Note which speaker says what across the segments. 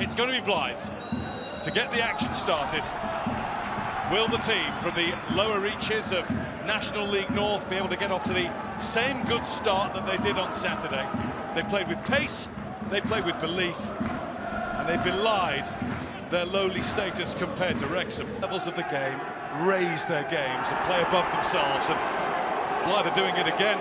Speaker 1: It's going to be Blyth to get the action started. Will the team from the lower reaches of National League North be able to get off to the same good start that they did on Saturday? They played with pace, they played with belief, and they belied their lowly status compared to Wrexham. Levels of the game, raise their games and play above themselves, and Blyth are doing it again.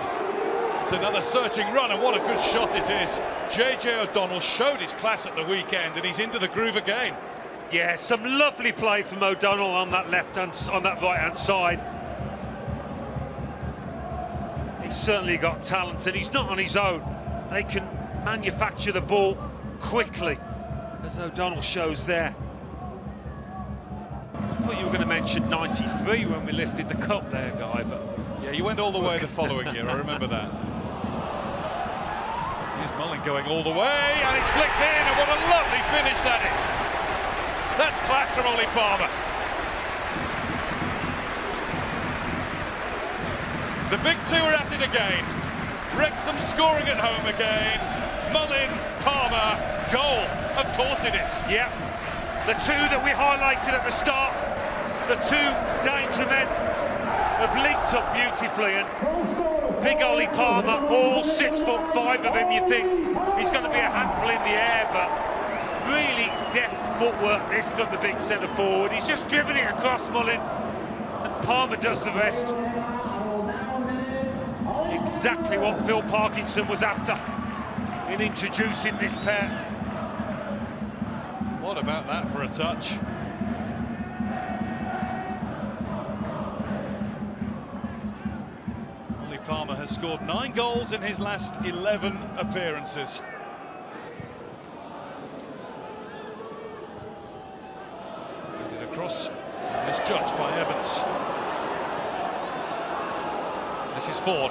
Speaker 1: It's another searching run, and what a good shot it is. JJ O'Donnell showed his class at the weekend, and he's into the groove again.
Speaker 2: Yeah, some lovely play from O'Donnell on that right-hand side. He's certainly got talent, and he's not on his own. They can manufacture the ball quickly, as O'Donnell shows there. I thought you were going to mention 93 when we lifted the cup there, Guy, but...
Speaker 1: Yeah, you went all the way the following year, I remember that. Here's Mullin going all the way, and it's flicked in, and what a lovely finish that is. That's class from Ollie Palmer. The big two are at it again. Wrexham scoring at home again. Mullin, Palmer, goal. Of course it is.
Speaker 2: Yeah, the two that we highlighted at the start, the two danger men, have linked up beautifully, and big Ollie Palmer, all 6'5" of him, you think he's going to be a handful in the air, but really deft footwork this from the big centre forward. He's just driven it across Mullin, and Palmer does the rest. Exactly what Phil Parkinson was after in introducing this pair.
Speaker 1: What about that for a touch? Ollie Palmer has scored 9 goals in his last 11 appearances. Cross, misjudged by Evans. This is Ford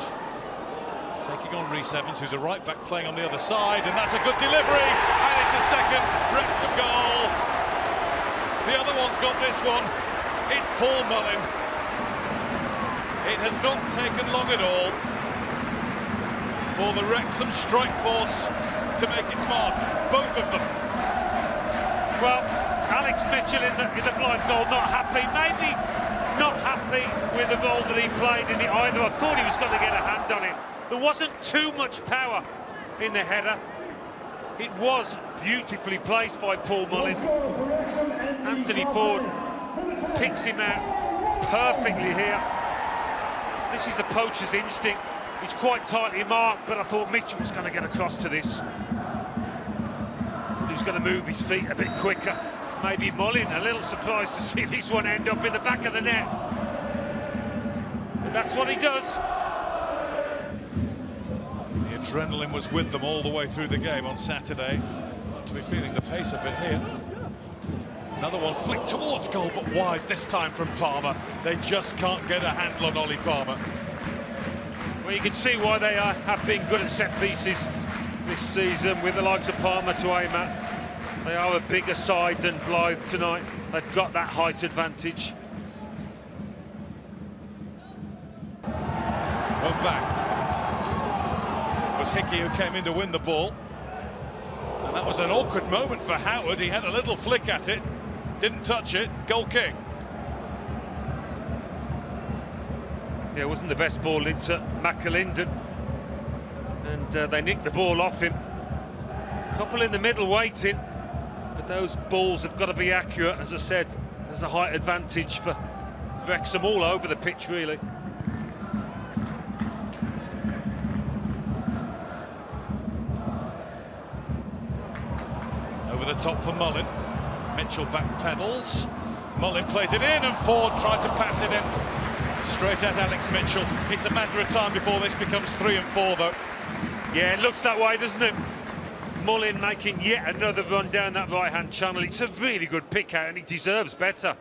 Speaker 1: taking on Rhys Evans, who's a right back playing on the other side, and that's a good delivery, and it's a second Wrexham goal. The other one's got this one. It's Paul Mullin. It has not taken long at all for the Wrexham strike force to make its mark, both of them.
Speaker 2: Well, Alex Mitchell in the Blyth goal, not happy, maybe not happy with the role that he played in it either. I thought he was going to get a hand on it. There wasn't too much power in the header. It was beautifully placed by Paul Mullin. Anthony Ford picks him out perfectly here. This is the poacher's instinct. He's quite tightly marked, but I thought Mitchell was going to get across to this. He was going to move his feet a bit quicker. Maybe Mullin, a little surprised to see this one end up in the back of the net. But that's what he does.
Speaker 1: The adrenaline was with them all the way through the game on Saturday. Not to be feeling the pace a bit here. Another one flicked towards goal, but wide this time from Palmer. They just can't get a handle on Ollie Palmer.
Speaker 2: Well, you can see why they have been good at set pieces this season, with the likes of Palmer to aim at. They are a bigger side than Blyth tonight. They've got that height advantage.
Speaker 1: Well, back. It was Hickey who came in to win the ball. And that was an awkward moment for Howard. He had a little flick at it, didn't touch it, goal kick.
Speaker 2: Yeah, it wasn't the best ball into McAlinden. And they nicked the ball off him. Couple in the middle waiting. But those balls have got to be accurate. As I said, there's a height advantage for Wrexham all over the pitch, really.
Speaker 1: Over the top for Mullin. Mitchell back pedals. Mullin plays it in, and Ford tries to pass it in. Straight at Alex Mitchell. It's a matter of time before this becomes 3 and 4, though.
Speaker 2: Yeah, it looks that way, doesn't it? Mullin making yet another run down that right-hand channel. It's a really good pick out, and he deserves better.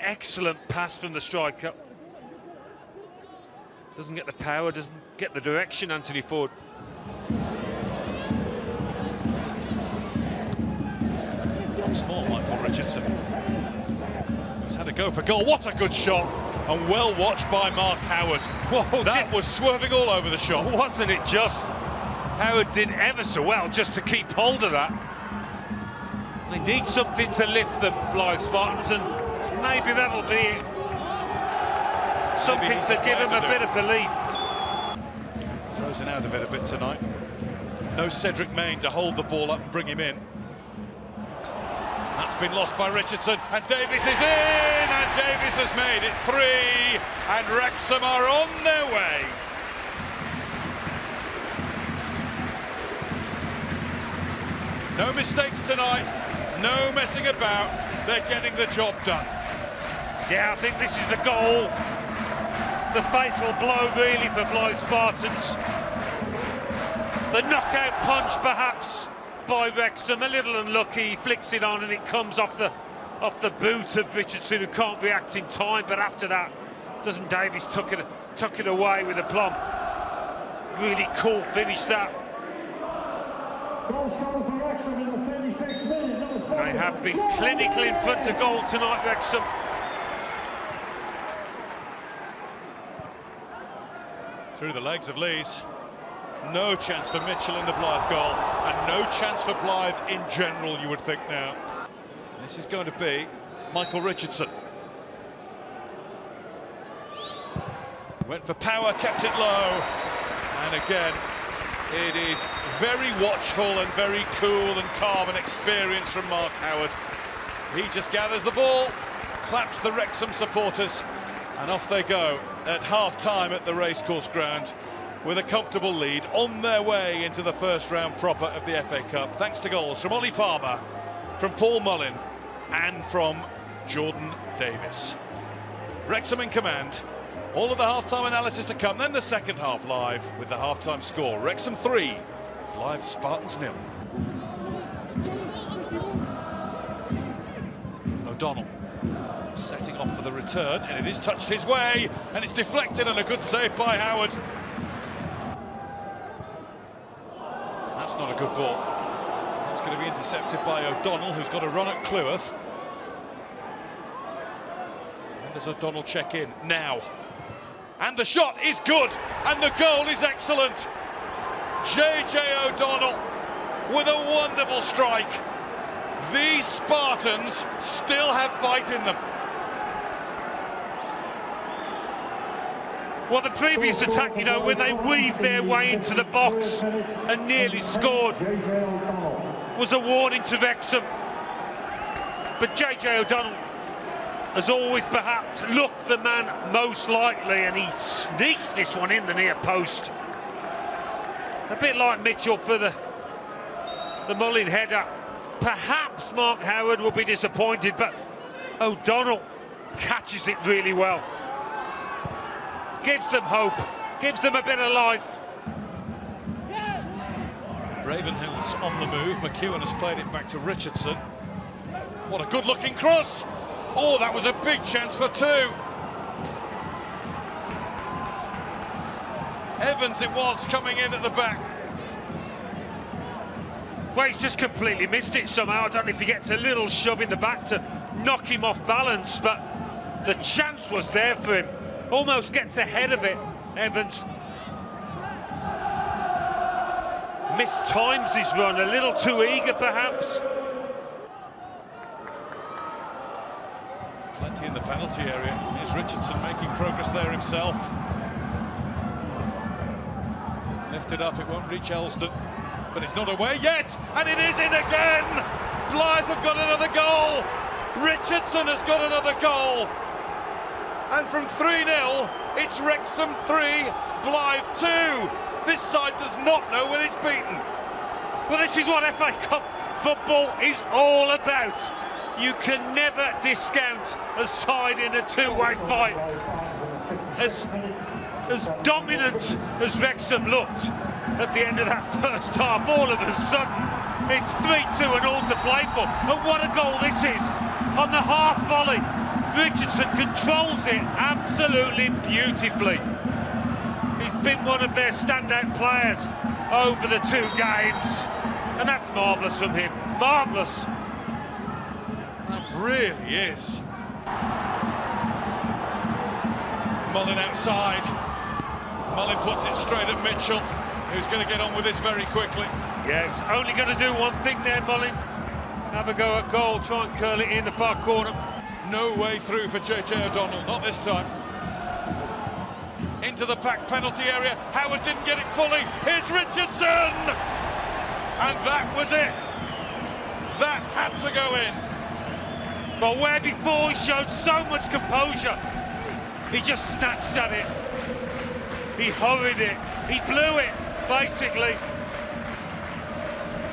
Speaker 2: Excellent pass from the striker. Doesn't get the power, doesn't get the direction, Anthony Ford.
Speaker 1: Once more, Michael Richardson. He's had a go for goal. What a good shot, and well watched by Mark Howard. Whoa, that was swerving all over the shot.
Speaker 2: Wasn't it just? Howard did ever so well just to keep hold of that. They need something to lift them, Blyth Spartans, and maybe that'll be it. Something to give them a bit of belief.
Speaker 1: Frozen out of it a bit tonight. No Cedric Main to hold the ball up and bring him in. That's been lost by Richardson, and Davies is in, and Davies has made it 3, and Wrexham are on their way. No mistakes tonight, no messing about, they're getting the job done.
Speaker 2: Yeah, I think this is the goal, the fatal blow really for Blyth Spartans. The knockout punch perhaps by Wrexham, a little unlucky, he flicks it on and it comes off the boot of Richardson, who can't react in time, but after that, doesn't Davies tuck it away with aplomb. Really cool finish that. They have been clinical in front of goal tonight, Wrexham.
Speaker 1: Through the legs of Lees. No chance for Mitchell in the Blyth goal, and no chance for Blyth in general, you would think now. This is going to be Michael Richardson. Went for power, kept it low, and again, it is very watchful and very cool and calm and experienced from Mark Howard. He just gathers the ball, claps the Wrexham supporters, and off they go at half-time at the Racecourse Ground, with a comfortable lead on their way into the first round proper of the FA Cup, thanks to goals from Ollie Palmer, from Paul Mullin and from Jordan Davies. Wrexham in command. All of the half-time analysis to come, then the second half live with the half-time score. Wrexham 3, Blyth Spartans 0. O'Donnell setting off for the return, and it is touched his way, and it's deflected, and a good save by Howard. That's not a good ball. That's going to be intercepted by O'Donnell, who's got a run at Cleworth. And does O'Donnell check in now? And the shot is good, and the goal is excellent. JJ O'Donnell with a wonderful strike. These Spartans still have fight in them.
Speaker 2: Well, the previous attack, you know, when they weaved their way into the box and nearly scored, was a warning to Wrexham. But JJ O'Donnell has always perhaps looked the man most likely, and he sneaks this one in the near post. A bit like Mitchell for the Mullin header. Perhaps Mark Howard will be disappointed, but O'Donnell catches it really well. Gives them hope, gives them a bit of life.
Speaker 1: Ravenhill's on the move. McEwen has played it back to Richardson. What a good-looking cross! Oh, that was a big chance for 2. Evans it was, coming in at the back.
Speaker 2: Well, he's just completely missed it somehow. I don't know if he gets a little shove in the back to knock him off balance, but the chance was there for him. Almost gets ahead of it, Evans. Mistimes his run, a little too eager perhaps.
Speaker 1: Plenty in the penalty area. Here's Richardson making progress there himself. Lifted up, it won't reach Elsdon, but it's not away yet, and it is in again! Blyth have got another goal! Richardson has got another goal! And from 3-0, it's Wrexham 3, Blyth 2. This side does not know when it's beaten.
Speaker 2: Well, this is what FA Cup football is all about. You can never discount a side in a two-way fight. As dominant as Wrexham looked at the end of that first half, all of a sudden it's 3-2 and all to play for. And what a goal this is! On the half volley, Richardson controls it absolutely beautifully. He's been one of their standout players over the 2 games, and that's marvellous from him. Marvellous.
Speaker 1: That really is. Mullin outside. Mullin puts it straight at Mitchell, who's going to get on with this very quickly.
Speaker 2: Yeah, he's only going to do one thing there, Mullin. have a go at goal, try and curl it in the far corner.
Speaker 1: No way through for JJ O'Donnell, not this time. Into the packed penalty area, Howard didn't get it fully, here's Richardson! And that was it. That had to go in.
Speaker 2: But where before he showed so much composure, he just snatched at it. He hurried it, he blew it, basically.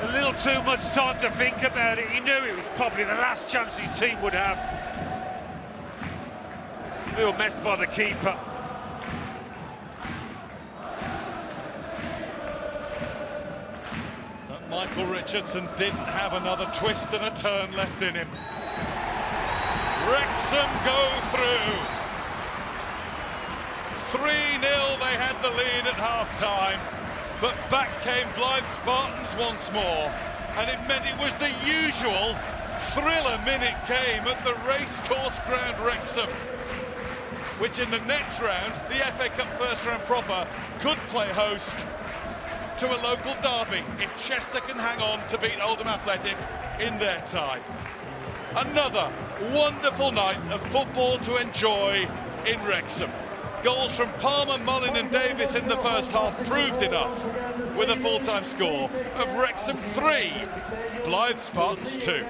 Speaker 2: A little too much time to think about it. He knew it was probably the last chance his team would have. Real mess by the keeper.
Speaker 1: But Michael Richardson didn't have another twist and a turn left in him. Wrexham go through. 3-0, they had the lead at half-time, but back came Blyth Spartans once more, and it meant it was the usual thriller-minute game at the Racecourse Ground, Wrexham, which in the next round, the FA Cup first round proper, could play host to a local derby if Chester can hang on to beat Oldham Athletic in their tie. Another wonderful night of football to enjoy in Wrexham. Goals from Palmer, Mullin and Davis in the first half proved enough, with a full-time score of Wrexham 3, Blyth Spartans 2.